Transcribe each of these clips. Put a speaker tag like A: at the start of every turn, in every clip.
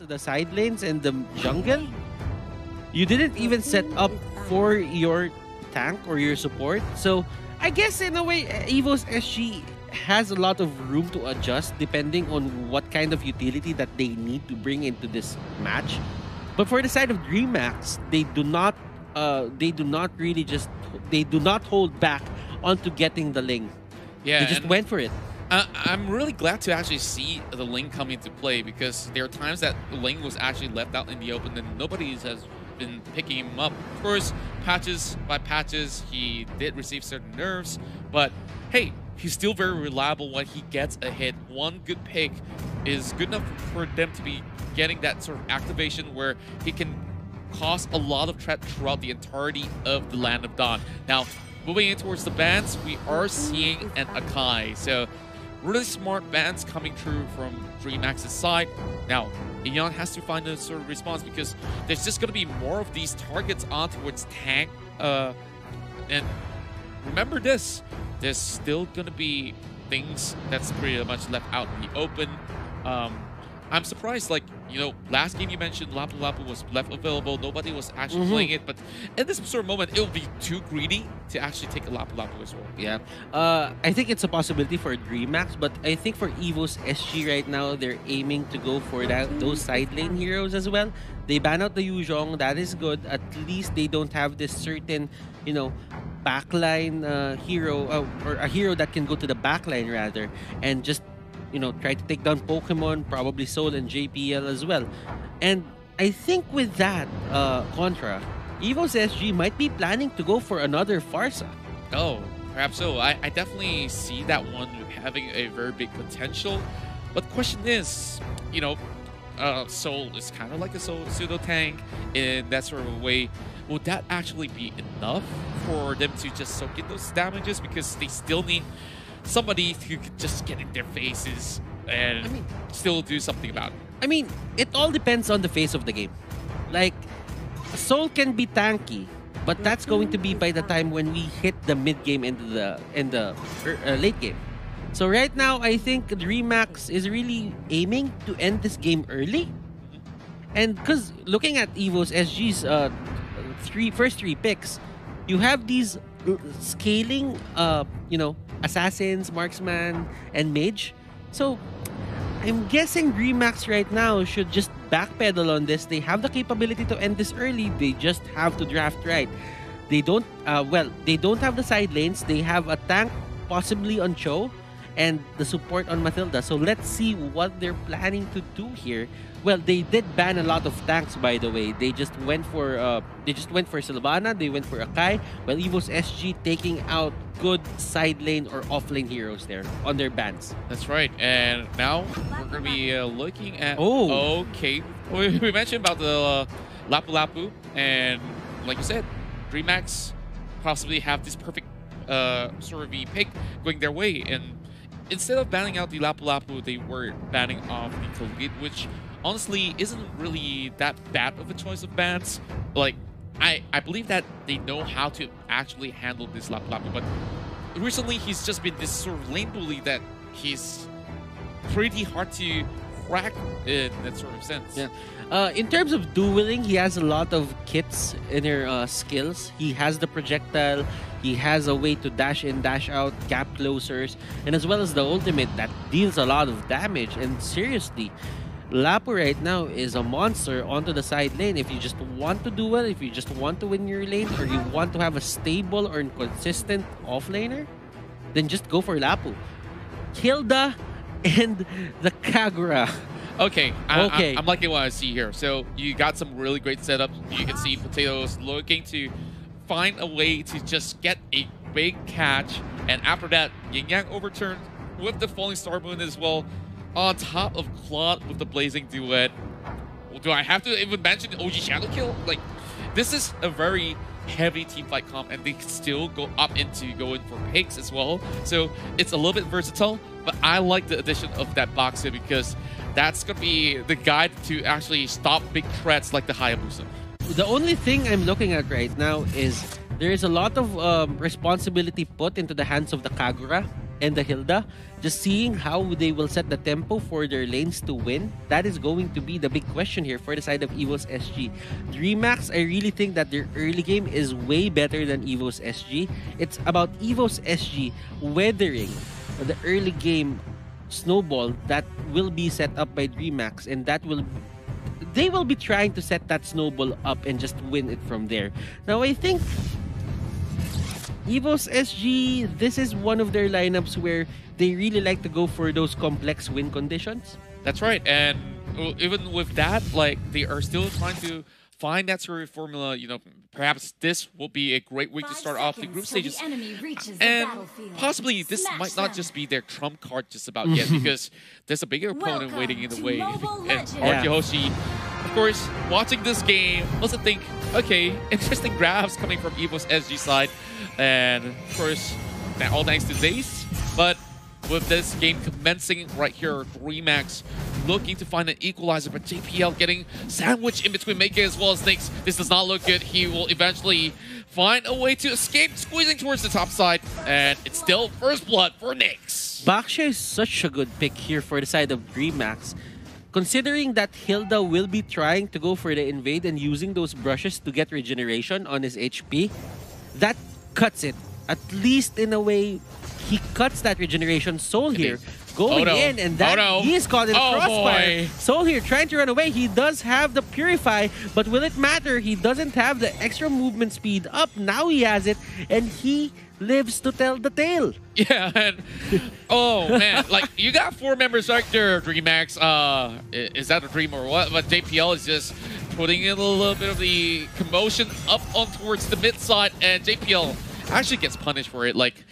A: the side lanes and the jungle, you didn't even set up for your tank or your support. So I guess in a way, Evos SG has a lot of room to adjust depending on what kind of utility that they need to bring into this match. But for the side of Dreammax, they do not hold back onto getting the Ling.
B: Yeah,
A: they just went for it.
B: I'm really glad to actually see the Ling come into play, because there are times that Ling was actually left out in the open and nobody has been picking him up. Of course, patches by patches, he did receive certain nerfs, but hey, he's still very reliable when he gets a hit. One good pick is good enough for them to be getting that sort of activation where he can cause a lot of threat throughout the entirety of the Land of Dawn. Now, moving in towards the bans, we are seeing an Akai. So really smart bans coming through from Dreammax's side. Now, Eon has to find a sort of response, because there's just going to be more of these targets on towards tank. And remember this, there's still going to be things that's pretty much left out in the open. I'm surprised, like, you know, last game you mentioned Lapu Lapu was left available. Nobody was actually playing it, but in this sort of moment, it will be too greedy to actually take a Lapu Lapu as well.
A: Yeah. I think it's a possibility for Dreammax, but I think for Evos SG right now, they're aiming to go for those side lane heroes as well. They ban out the Yuzhong. That is good. At least they don't have this certain, you know, backline hero, or a hero that can go to the backline rather, and just, you know, try to take down Pokemon, probably Soul and JPL as well. And I think with that contra, Evos SG might be planning to go for another Farsa.
B: Oh, perhaps so. I definitely see that one having a very big potential. But the question is, you know, Soul is kind of like a pseudo tank in that sort of a way. Would that actually be enough for them to just soak in those damages? Because they still need somebody who could just get in their faces and still do something about it.
A: I mean, it all depends on the phase of the game. Like, Soul can be tanky, but that's going to be by the time when we hit the mid game and the late game. So right now, I think Dreammax is really aiming to end this game early. And because looking at Evos SG's first three picks, you have these scaling, you know, assassins, marksman, and mage. So I'm guessing Dreammax right now should just backpedal on this. They have the capability to end this early. They just have to draft right. They don't, they don't have the side lanes. They have a tank possibly on Cho and the support on Mathilda. So let's see what they're planning to do here. Well, they did ban a lot of tanks, by the way. They just went for Sylvana, they went for Akai, while Evos SG taking out good side lane or off lane heroes there on their bans.
B: That's right. And now we're going to be looking at...
A: Oh!
B: Okay. We mentioned about the Lapu Lapu, and like you said, Dreammax possibly have this perfect sort of pick going their way. And instead of banning out the Lapu Lapu, they were banning off the Colgate, which honestly isn't really that bad of a choice of bans. Like, I believe that they know how to actually handle this Lapu Lapu, but recently he's just been this sort of lane bully that he's pretty hard to crack in that sort of sense.
A: Yeah. In terms of dueling, he has a lot of kits in her skills. He has the projectile, he has a way to dash in, dash out, gap closers, and as well as the ultimate that deals a lot of damage. And seriously, Lapu right now is a monster onto the side lane. If you just want to do well, if you just want to win your lane, or you want to have a stable or consistent offlaner, then just go for Lapu. Hilda and the Kagura.
B: Okay, I'm liking what I see here. So you got some really great setups. You can see Potatoes looking to find a way to just get a big catch. And after that, Yin Yang overturned with the Falling Star Moon as well, on top of Claude with the Blazing Duet. Well, do I have to even mention OG Shadow Kill? Like, this is a very heavy team fight comp, and they can still go up into going for picks as well. So it's a little bit versatile, but I like the addition of that Boxer, because that's going to be the guide to actually stop big threats like the Hayabusa.
A: The only thing I'm looking at right now is there is a lot of responsibility put into the hands of the Kagura. and the Hilda, just seeing how they will set the tempo for their lanes to win, that is going to be the big question here for the side of Evos SG. Dreammax, I really think that their early game is way better than Evos SG. It's about Evos SG weathering the early game snowball that will be set up by Dreammax, and they will be trying to set that snowball up and just win it from there. Now, I think Evos SG, this is one of their lineups where they really like to go for those complex win conditions.
B: That's right, and even with that, like, they are still trying to find that sort of formula. You know, perhaps this will be a great way to start off the group stages. And possibly this might not just be their trump card just about yet, because there's a bigger opponent waiting in the way. And RRQ Hoshi, of course, watching this game, must think, okay, interesting grabs coming from Evos SG side. And of course, all thanks to Zace. But with this game commencing right here, Dreammax looking to find an equalizer, but JPL getting sandwiched in between Meike as well as Nyx. This does not look good. He will eventually find a way to escape, squeezing towards the top side, and it's still first blood for Nyx.
A: Baksha is such a good pick here for the side of Dreammax, considering that Hilda will be trying to go for the invade and using those brushes to get regeneration on his HP. That cuts it. At least in a way, he cuts that regeneration. Soul here going in, and that he is caught in crossfire.
B: Boy.
A: Soul here trying to run away. He does have the Purify, but will it matter? He doesn't have the extra movement speed up. Now he has it, and he lives to tell the tale.
B: Yeah, and oh man, like, you got 4 members right there, Dreammax. Is that a dream or what? But JPL is just putting in a little bit of the commotion up on towards the mid side, and JPL actually gets punished for it. Like,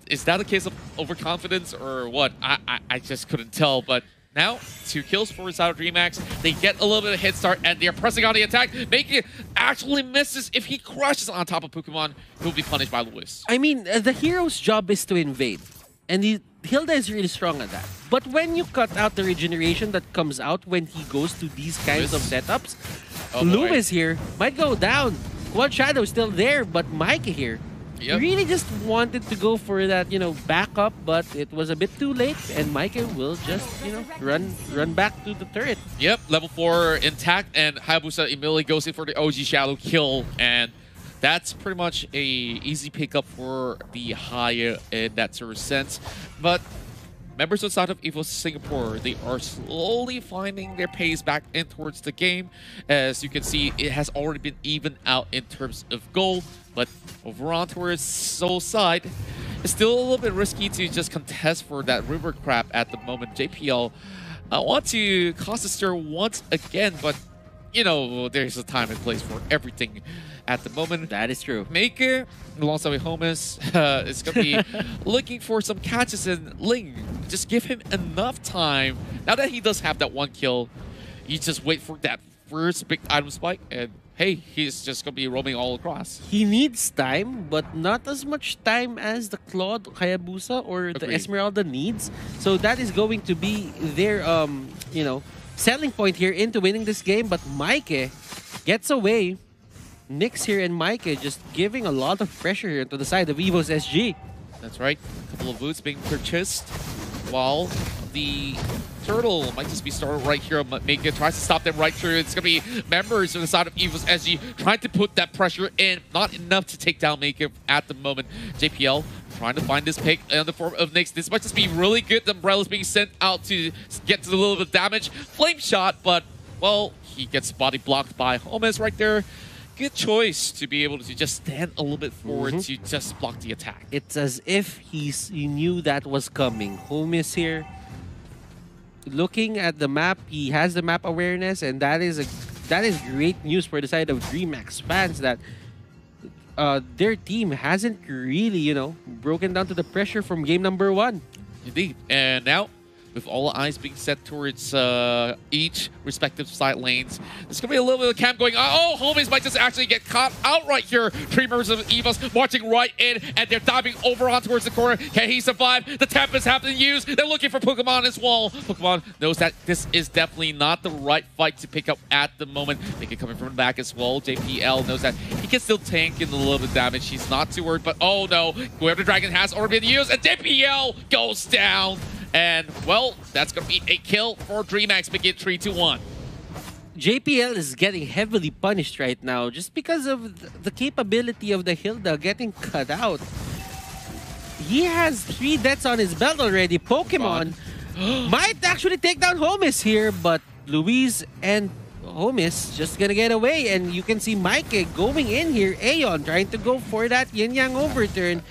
B: is that a case of overconfidence or what? I just couldn't tell. But now, 2 kills for side of Dreammax. They get a little bit of head start, and they're pressing on the attack. Making it actually misses. If he crushes on top of Pokemon, he'll be punished by Lewis.
A: I mean, the hero's job is to invade, and Hilda is really strong at that. But when you cut out the regeneration that comes out when he goes to these kinds of setups, Lewis here might go down. Quad Shadow is still there, but Meike here really just wanted to go for that, you know, backup, but it was a bit too late, and Meike will just, you know, run back to the turret.
B: Yep, level 4 intact, and Hayabusa immediately goes in for the OG Shadow kill, and that's pretty much a easy pickup for the Haya in that sort of sense. But members outside of Evos Singapore, they are slowly finding their pace back in towards the game. As you can see, it has already been evened out in terms of goal, but over on towards Seoul side, it's still a little bit risky to just contest for that river crab at the moment. JPL want to cause a stir once again, but you know, there's a time and place for everything at the moment.
A: That is true.
B: Maker, alongside with Homus, is going to be looking for some catches in Ling. Just give him enough time. Now that he does have that 1 kill, you just wait for that first big item spike, and hey, he's just going to be roaming all across.
A: He needs time, but not as much time as the Claude Hayabusa or the Esmeralda needs. So that is going to be their, you know, selling point here into winning this game. But Meike gets away. Nyx here and Meike just giving a lot of pressure here to the side of Evos SG.
B: That's right. A couple of boots being purchased, while the turtle might just be started right here. Meike tries to stop them right through. It's going to be members on the side of Evos SG trying to put that pressure in. Not enough to take down Meike at the moment. JPL trying to find this pick in the form of Nyx. This might just be really good. The Umbrella's being sent out to get to a little bit of damage. Flame shot, but, well, he gets body blocked by Homes right there. Good choice to be able to just stand a little bit forward to just block the attack.
A: It's as if he knew that was coming. Homes here, looking at the map, he has the map awareness, and that is great news for the side of Dreammax fans that their team hasn't really, you know, broken down to the pressure from game number 1.
B: Indeed. And now, with all eyes being set towards each respective side lanes. There's going to be a little bit of camp going on. Oh, homies might just actually get caught out right here. Three members of Evos marching right in, and they're diving over on towards the corner. Can he survive? The Tempest have to use. They're looking for Pokemon as well. Pokemon knows that this is definitely not the right fight to pick up at the moment. They get coming from the back as well. JPL knows that he can still tank in a little bit of damage. He's not too worried, but oh no. Whoever the Dragon has already been used, and JPL goes down. And, well, that's going to be a kill for Dreammax, making it 3-1.
A: JPL is getting heavily punished right now just because of the capability of the Hilda getting cut out. He has 3 deaths on his belt already. Pokemon might actually take down Homis here, but Luis and Homis just gonna get away. And you can see Mike going in here. Aeon trying to go for that yin-yang overturn.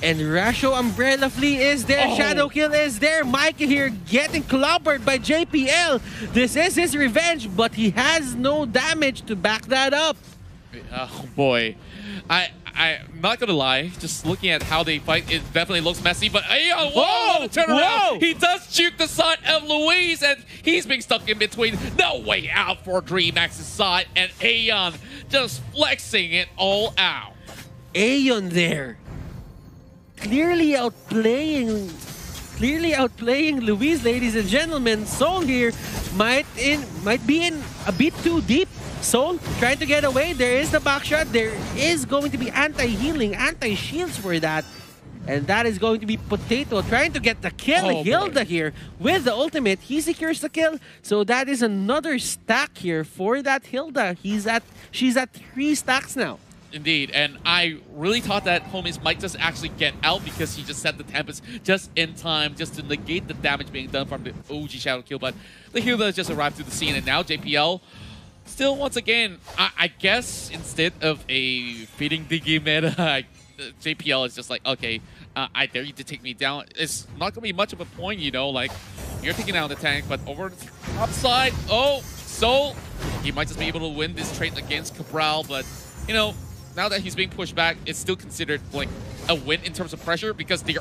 A: And Rasho Umbrella Flea is there. Oh. Shadow Kill is there. Mike here getting clobbered by JPL. This is his revenge, but he has no damage to back that up.
B: Oh boy. I'm not gonna lie, just looking at how they fight, it definitely looks messy, but Aeon, whoa, turn around. He does juke the side of Luis, and he's being stuck in between. No way out for Dreammax's side, and Aeon just flexing it all out.
A: Aeon there. Clearly outplaying Luis, ladies and gentlemen. Soul here might be in a bit too deep. Soul trying to get away. There is the back shot. There is going to be anti-healing, anti-shields for that. And that is going to be Potato trying to get the kill.
B: Oh,
A: Hilda here with the ultimate. He secures the kill. So that is another stack here for that Hilda. She's at 3 stacks now.
B: Indeed, and I really thought that homies might just actually get out because he just set the Tempest just in time just to negate the damage being done from the OG Shadow Kill, but the Hilda just arrived to the scene, and now JPL still once again, I guess instead of a feeding Diggy meta, JPL is just like, okay, I dare you to take me down. It's not going to be much of a point, you know, like you're taking out the tank, but over the top side, oh, Soul, he might just be able to win this trade against Cabral, but you know, now that he's being pushed back, it's still considered like a win in terms of pressure because they're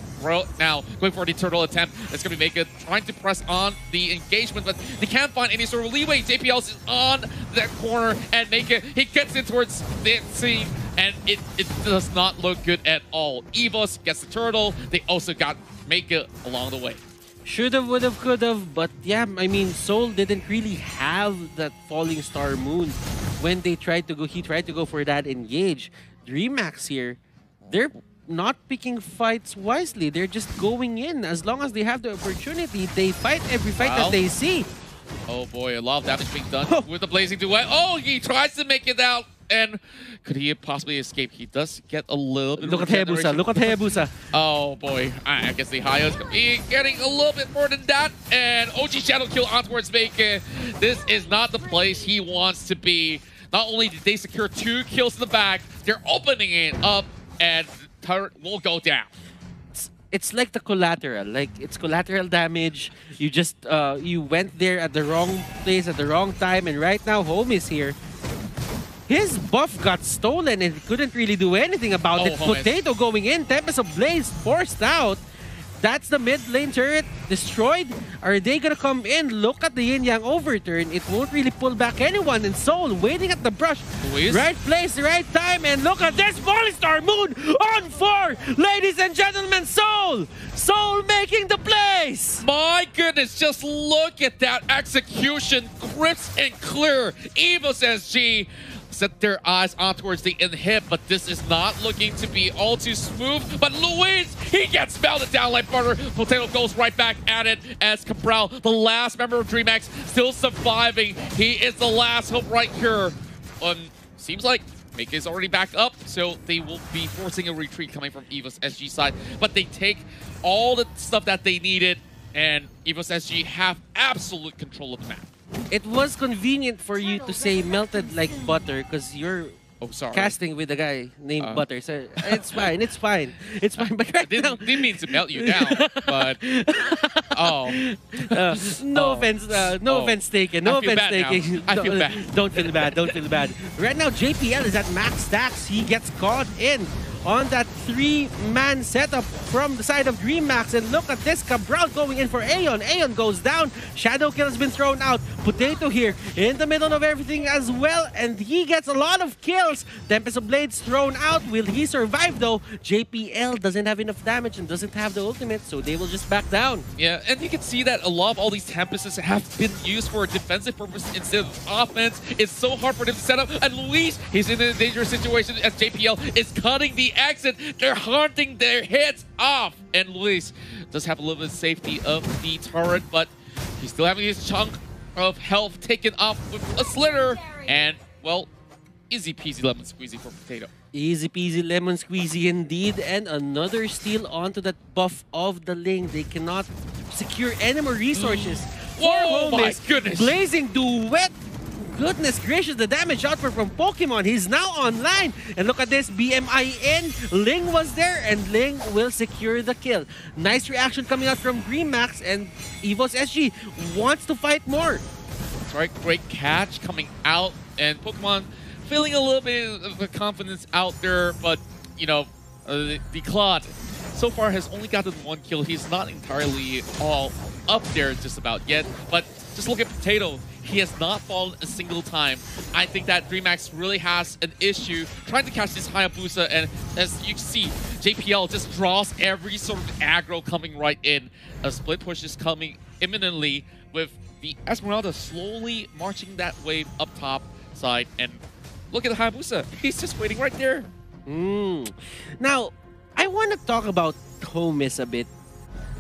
B: now going for the turtle attempt. It's going to be Mega trying to press on the engagement, but they can't find any sort of leeway. JPL is on that corner, and Mega, he gets in towards the scene, and it does not look good at all. Evos gets the turtle. They also got Mega along the way.
A: Should've, would've, could've, but yeah, I mean, Soul didn't really have that Falling Star Moon when they tried to go. He tried to go for that engage. Dreammax here, they're not picking fights wisely. They're just going in. As long as they have the opportunity, they fight every fight that they see.
B: Oh boy, a lot of damage being done with the Blazing Duet. Oh, he tries to make it out. And could he possibly escape? He does get a little bit.
A: Look at Hayabusa. Look at Hayabusa.
B: Oh boy, I guess the Haya's getting a little bit more than that. And OG Shadow Kill on towards Mega. This is not the place he wants to be. Not only did they secure 2 kills in the back, they're opening it up, and the turret will go down.
A: It's like the collateral. Like, it's collateral damage. You just you went there at the wrong place at the wrong time, and right now Home is here. His buff got stolen and he couldn't really do anything about it. Potato going in, Tempest of Blaze forced out. That's the mid lane turret destroyed. Are they gonna come in? Look at the yin-yang overturn. It won't really pull back anyone. And Soul waiting at the brush. Right place, right time. And look at this Falling Star Moon on 4. Ladies and gentlemen, Soul! Soul making the plays!
B: My goodness, just look at that execution. Crisp and clear. Evos SG set their eyes on towards the inhib, but this is not looking to be all too smooth. But Luis, he gets melted down like butter. Potato goes right back at it as Cabral, the last member of Dreammax, still surviving. He is the last hope right here. Seems like Mega is already back up, so they will be forcing a retreat coming from Evos SG side. But they take all the stuff that they needed, and Evos SG have absolute control of the map.
A: It was convenient for you to say melted like butter because you're casting with a guy named Butter. So it's fine, it's fine. It's fine. But right now...
B: Didn't mean to melt you down, but...
A: no offense, no offense taken. No offense taken.
B: I feel bad.
A: Don't feel bad, don't feel bad. Right now, JPL is at max stacks. He gets caught in. on that 3-man setup from the side of Dreammax. And look at this, Cabral going in for Aeon. Aeon goes down. Shadow Kill has been thrown out. Potato here in the middle of everything as well. And he gets a lot of kills. Tempest of Blades thrown out. Will he survive though? JPL doesn't have enough damage and doesn't have the ultimate, so they will just back down.
B: Yeah, and you can see that a lot of all these Tempests have been used for a defensive purpose instead of offense. It's so hard for them to set up. And Luis, he's in a dangerous situation as JPL is cutting the exit. They're haunting their heads off. And Luis does have a little bit of safety of the turret, but he's still having his chunk of health taken off with a slither. And, well, easy peasy lemon squeezy for Potato.
A: Easy peasy lemon squeezy indeed. And another steal onto that buff of the Ling. They cannot secure any more resources.
B: Whoa, my goodness.
A: Blazing Duet. Goodness gracious, the damage output from Pokemon. He's now online. And look at this, BMI in. Ling was there, and Ling will secure the kill. Nice reaction coming out from Dreammax, and Evos SG wants to fight more.
B: That's right, great catch coming out, and Pokemon feeling a little bit of confidence out there, but, you know, the Claude so far has only gotten 1 kill. He's not entirely all up there just about yet, but just look at Potato. He has not fallen a single time. I think that Dreammax really has an issue trying to catch this Hayabusa, and as you can see, JPL just draws every sort of aggro coming right in. A split push is coming imminently with the Esmeralda slowly marching that wave up top side, and look at the Hayabusa. He's just waiting right there.
A: Now, I want to talk about Homis a bit.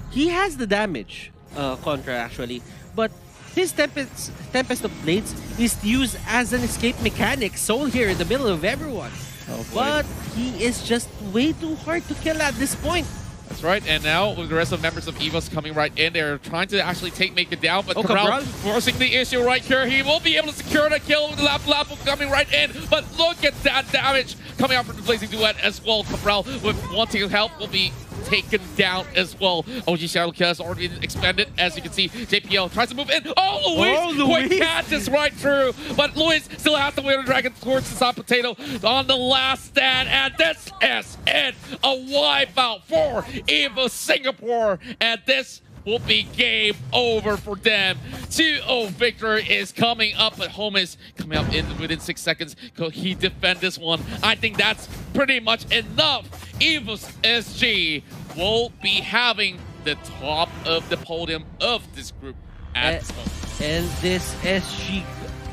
A: He has the damage contra actually, but his Tempest of Blades is used as an escape mechanic, soul here in the middle of everyone.
B: Oh,
A: but he is just way too hard to kill at this point.
B: That's right, and now with the rest of members of Evos coming right in, they're trying to actually make it down, but Cabral forcing the issue right here. He will be able to secure the kill with the Lapu coming right in, but look at that damage coming out from the Blazing Duet as well. Cabral, with wanting to help, will be taken down as well. OG Shadow Kill has already been expanded, as you can see. JPL tries to move in. Oh, Luis! Quick catches right through, but Luis still has to win the Dragon towards the side Potato on the last stand, and this is it. A wipeout for Evos Singapore, and this will be game over for them. 2-0 victory is coming up, but Homis coming up within 6 seconds. Could he defend this one? I think that's pretty much enough. Evos SG will be having the top of the podium of this group at this moment.
A: And this SG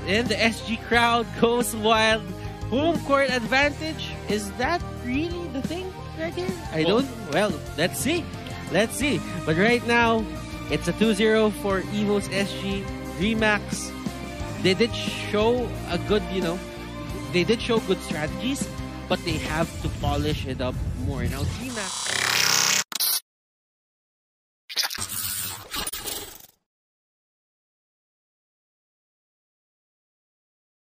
A: and the SG crowd goes wild. Home court advantage, is that really the thing right here? Well, let's see. Let's see. But right now, it's a 2-0 for Evos SG. Dreammax, they did show a good, they did show good strategies, but they have to polish it up more. Now, Dreammax